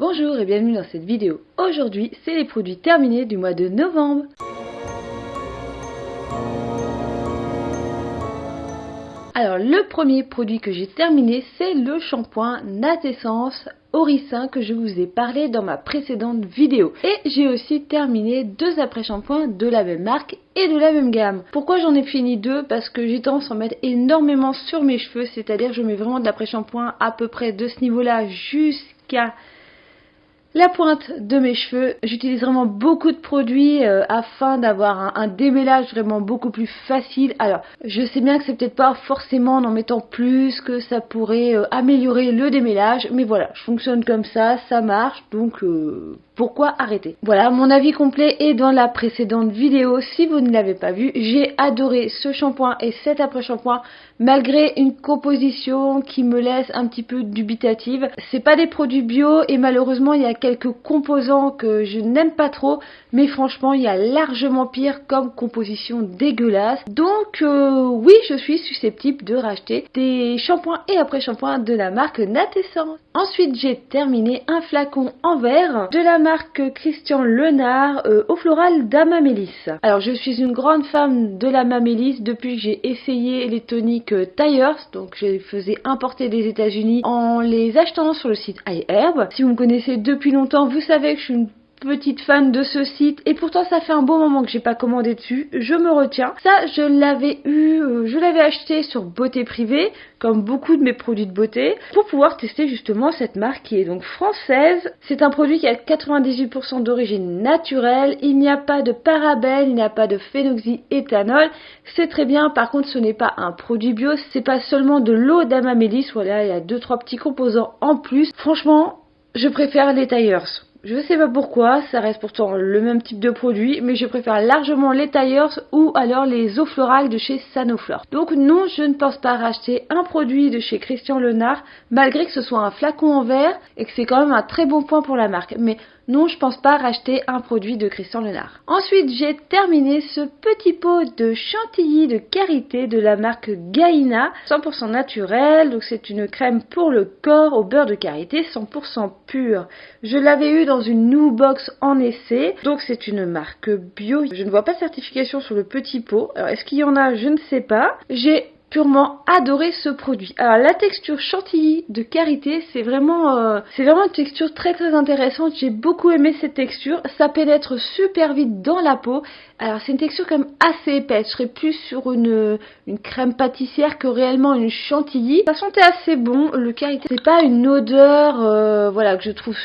Bonjour et bienvenue dans cette vidéo. Aujourd'hui, c'est les produits terminés du mois de novembre. Alors, le premier produit que j'ai terminé, c'est le shampoing Natessence Oricin que je vous ai parlé dans ma précédente vidéo. Et j'ai aussi terminé 2 après-shampoings de la même marque et de la même gamme. Pourquoi j'en ai fini 2? Parce que j'ai tendance à en mettre énormément sur mes cheveux, c'est-à-dire je mets vraiment de l'après-shampoing à peu près de ce niveau-là jusqu'à la pointe de mes cheveux. J'utilise vraiment beaucoup de produits afin d'avoir un démêlage vraiment beaucoup plus facile. Alors, je sais bien que c'est peut-être pas forcément en mettant plus que ça pourrait améliorer le démêlage, mais voilà, je fonctionne comme ça marche, donc pourquoi arrêter? Voilà, mon avis complet est dans la précédente vidéo. Si vous ne l'avez pas vu, j'ai adoré ce shampoing et cet après-shampoing malgré une composition qui me laisse un petit peu dubitative. C'est pas des produits bio et malheureusement il y a quelques composants que je n'aime pas trop, mais franchement il y a largement pire comme composition dégueulasse. Donc oui, je suis susceptible de racheter des shampoings et après-shampoings de la marque Natessence. Ensuite j'ai terminé un flacon en verre de la marque Christian Lenard eau florale d'Amamélis. Alors je suis une grande fan de l'Amamélis depuis que j'ai essayé les toniques Tyers, donc je les faisais importer des États-Unis en les achetant sur le site iHerb. Si vous me connaissez depuis longtemps, vous savez que je suis une petite fan de ce site et pourtant ça fait un bon moment que j'ai pas commandé dessus, je me retiens. Ça je l'avais acheté sur Beauté Privée comme beaucoup de mes produits de beauté pour pouvoir tester justement cette marque qui est donc française. C'est un produit qui a 98% d'origine naturelle, il n'y a pas de parabènes, il n'y a pas de phénoxyéthanol, c'est très bien. Par contre ce n'est pas un produit bio, c'est pas seulement de l'eau d'Amamélis, voilà, il y a 2-3 petits composants en plus. Franchement je préfère les Tyers. Je sais pas pourquoi, ça reste pourtant le même type de produit, mais je préfère largement les Tyers ou alors les eaux florales de chez Sanoflore. Donc non, je ne pense pas racheter un produit de chez Christian Lenard, malgré que ce soit un flacon en verre et que c'est quand même un très bon point pour la marque. Mais non, je pense pas racheter un produit de Christian Lenard. Ensuite, j'ai terminé ce petit pot de chantilly de karité de la marque Gaïna, 100% naturel, donc c'est une crème pour le corps au beurre de karité, 100% pur. Je l'avais eu dans une New Box en essai, donc c'est une marque bio. Je ne vois pas de certification sur le petit pot. Alors est-ce qu'il y en a? Je ne sais pas. J'ai purement adoré ce produit. Alors la texture chantilly de karité, c'est vraiment une texture très très intéressante. J'ai beaucoup aimé cette texture. Ça pénètre super vite dans la peau. Alors c'est une texture quand même assez épaisse. Je serais plus sur une crème pâtissière que réellement une chantilly. Ça sentait assez bon. Le karité, c'est pas une odeur que je trouve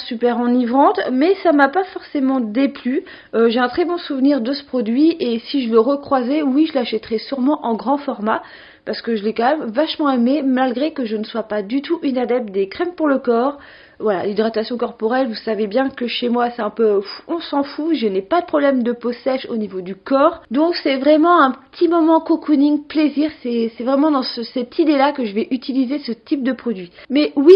super enivrante, mais ça m'a pas forcément déplu. J'ai un très bon souvenir de ce produit et si je le recroisais, oui, je l'achèterais sûrement en grand format parce que je l'ai quand même vachement aimé malgré que je ne sois pas du tout une adepte des crèmes pour le corps. Voilà, l'hydratation corporelle, vous savez bien que chez moi c'est un peu, on s'en fout, je n'ai pas de problème de peau sèche au niveau du corps. Donc c'est vraiment un petit moment cocooning, plaisir, c'est vraiment dans cette idée-là que je vais utiliser ce type de produit. Mais oui,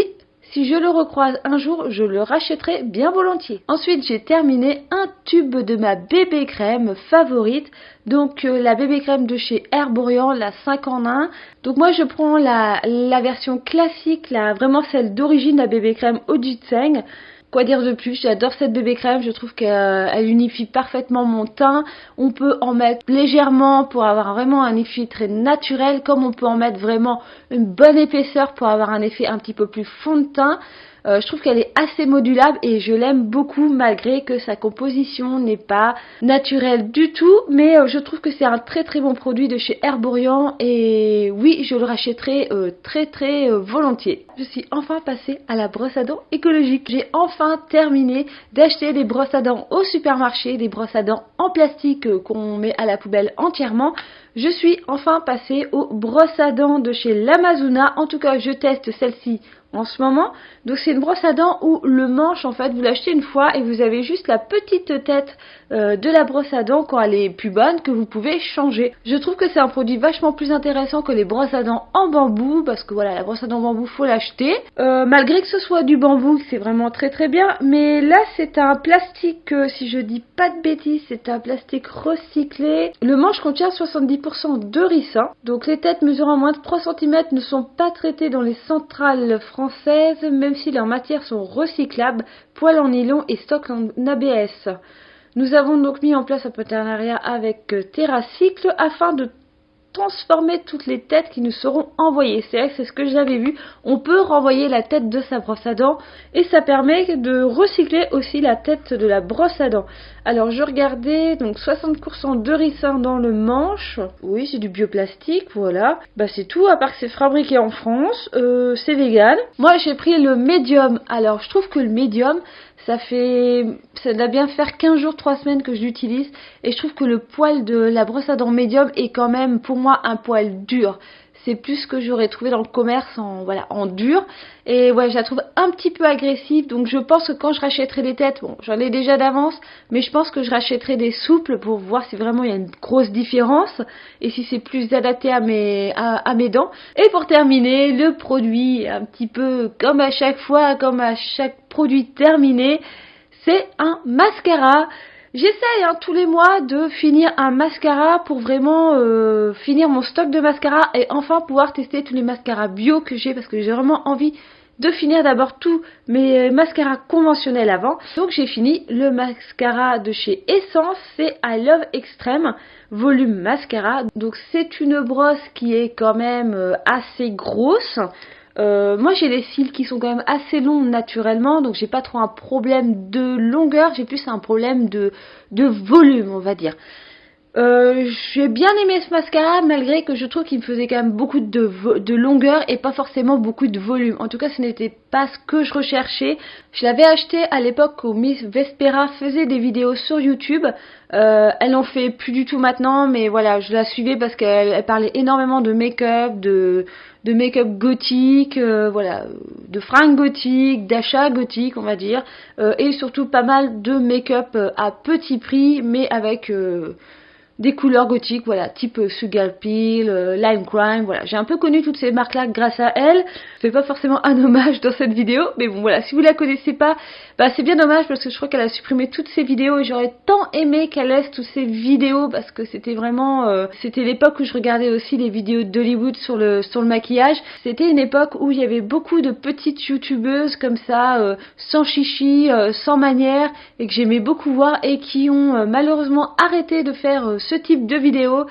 si je le recroise un jour, je le rachèterai bien volontiers. Ensuite, j'ai terminé un tube de ma bébé crème favorite. Donc la bébé crème de chez Herborian, la 5 en 1. Donc moi je prends la version classique, vraiment celle d'origine, la bébé crème au ginseng. Quoi dire de plus? J'adore cette bébé crème, je trouve qu'elle unifie parfaitement mon teint. On peut en mettre légèrement pour avoir vraiment un effet très naturel, comme on peut en mettre vraiment une bonne épaisseur pour avoir un effet un petit peu plus fond de teint. Je trouve qu'elle est assez modulable et je l'aime beaucoup malgré que sa composition n'est pas naturelle du tout, mais je trouve que c'est un très très bon produit de chez Herborian et oui, je le rachèterai très volontiers. Je suis enfin passée à la brosse à dents écologique. J'ai enfin terminé d'acheter des brosses à dents au supermarché, des brosses à dents en plastique qu'on met à la poubelle entièrement. Je suis enfin passée aux brosses à dents de chez Lamazuna. En tout cas, je teste celle-ci en ce moment. Donc c'est une brosse à dents où le manche, en fait, vous l'achetez une fois et vous avez juste la petite tête de la brosse à dents quand elle est plus bonne que vous pouvez changer. Je trouve que c'est un produit vachement plus intéressant que les brosses à dents en bambou parce que voilà, la brosse à dents bambou, faut l'acheter. Malgré que ce soit du bambou, c'est vraiment très bien. Mais là, c'est un plastique, si je dis pas de bêtises, c'est un plastique recyclé. Le manche contient 70% de ricin. Donc les têtes mesurant moins de 3 cm ne sont pas traitées dans les centrales françaises française, même si leurs matières sont recyclables, poils en nylon et stock en ABS. Nous avons donc mis en place un partenariat avec TerraCycle afin de transformer toutes les têtes qui nous seront envoyées. C'est vrai que c'est ce que j'avais vu. On peut renvoyer la tête de sa brosse à dents et ça permet de recycler aussi la tête de la brosse à dents. Alors je regardais, donc 60% de ricin dans le manche. Oui, c'est du bioplastique, voilà. Bah c'est tout, à part que c'est fabriqué en France, c'est vegan. Moi j'ai pris le médium. Alors je trouve que le médium, ça doit bien faire 15 jours, 3 semaines que je l'utilise. Et je trouve que le poil de la brosse à dents médium est quand même pour moi un poil dur. C'est plus ce que j'aurais trouvé dans le commerce en dur. Et ouais, je la trouve un petit peu agressive. Donc je pense que quand je rachèterai des têtes, bon, j'en ai déjà d'avance, mais je pense que je rachèterai des souples pour voir si vraiment il y a une grosse différence et si c'est plus adapté à mes dents. Et pour terminer, le produit, un petit peu comme à chaque fois, comme à chaque produit terminé, c'est un mascara. J'essaye tous les mois de finir un mascara pour vraiment finir mon stock de mascara et enfin pouvoir tester tous les mascaras bio que j'ai parce que j'ai vraiment envie de finir d'abord tous mes mascaras conventionnels avant. Donc j'ai fini le mascara de chez Essence, c'est I Love Extreme Volume Mascara. Donc c'est une brosse qui est quand même assez grosse. Moi j'ai les cils qui sont quand même assez longs naturellement, donc j'ai pas trop un problème de longueur, j'ai plus un problème de volume, on va dire. J'ai bien aimé ce mascara malgré que je trouve qu'il me faisait quand même beaucoup de longueur et pas forcément beaucoup de volume. En tout cas ce n'était pas ce que je recherchais. Je l'avais acheté à l'époque où Miss Vespera faisait des vidéos sur YouTube. Elle en fait plus du tout maintenant, mais voilà, je la suivais parce qu'elle parlait énormément de make-up, de make-up gothique, voilà, de fringues gothiques, d'achats gothiques on va dire, et surtout pas mal de make-up à petit prix mais avec des couleurs gothiques, voilà, type Sugar Peel, Lime Crime, voilà. J'ai un peu connu toutes ces marques-là grâce à elle. Je fais pas forcément un hommage dans cette vidéo, mais bon, voilà, si vous la connaissez pas, bah c'est bien dommage parce que je crois qu'elle a supprimé toutes ses vidéos et j'aurais tant aimé qu'elle laisse toutes ces vidéos parce que c'était vraiment, c'était l'époque où je regardais aussi les vidéos d'Hollywood sur le maquillage. C'était une époque où il y avait beaucoup de petites youtubeuses comme ça, sans chichi, sans manière, et que j'aimais beaucoup voir et qui ont malheureusement arrêté de faire ce type de vidéos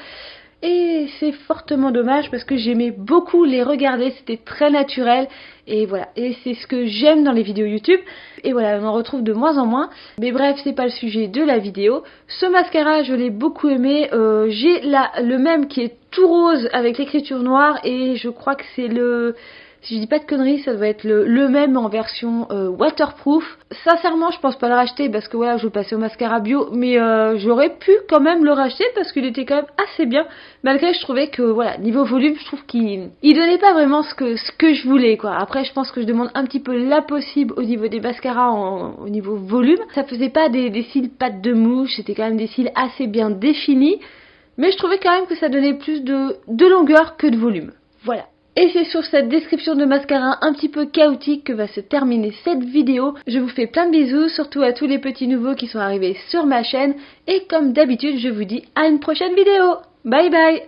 et c'est fortement dommage parce que j'aimais beaucoup les regarder, c'était très naturel et voilà, et c'est ce que j'aime dans les vidéos YouTube et voilà, on en retrouve de moins en moins, mais bref, c'est pas le sujet de la vidéo. Ce mascara je l'ai beaucoup aimé, j'ai le même qui est tout rose avec l'écriture noire et je crois que c'est si je dis pas de conneries, ça doit être le même en version waterproof. Sincèrement, je pense pas le racheter parce que voilà, je veux passer au mascara bio, mais j'aurais pu quand même le racheter parce qu'il était quand même assez bien. Malgré, je trouvais que voilà, niveau volume, je trouve qu'il donnait pas vraiment ce que je voulais quoi. Après, je pense que je demande un petit peu l'impossible au niveau des mascaras au niveau volume. Ça faisait pas des cils pattes de mouche, c'était quand même des cils assez bien définis, mais je trouvais quand même que ça donnait plus de longueur que de volume. Voilà. Et c'est sur cette description de mascara un petit peu chaotique que va se terminer cette vidéo. Je vous fais plein de bisous, surtout à tous les petits nouveaux qui sont arrivés sur ma chaîne. Et comme d'habitude, je vous dis à une prochaine vidéo. Bye bye!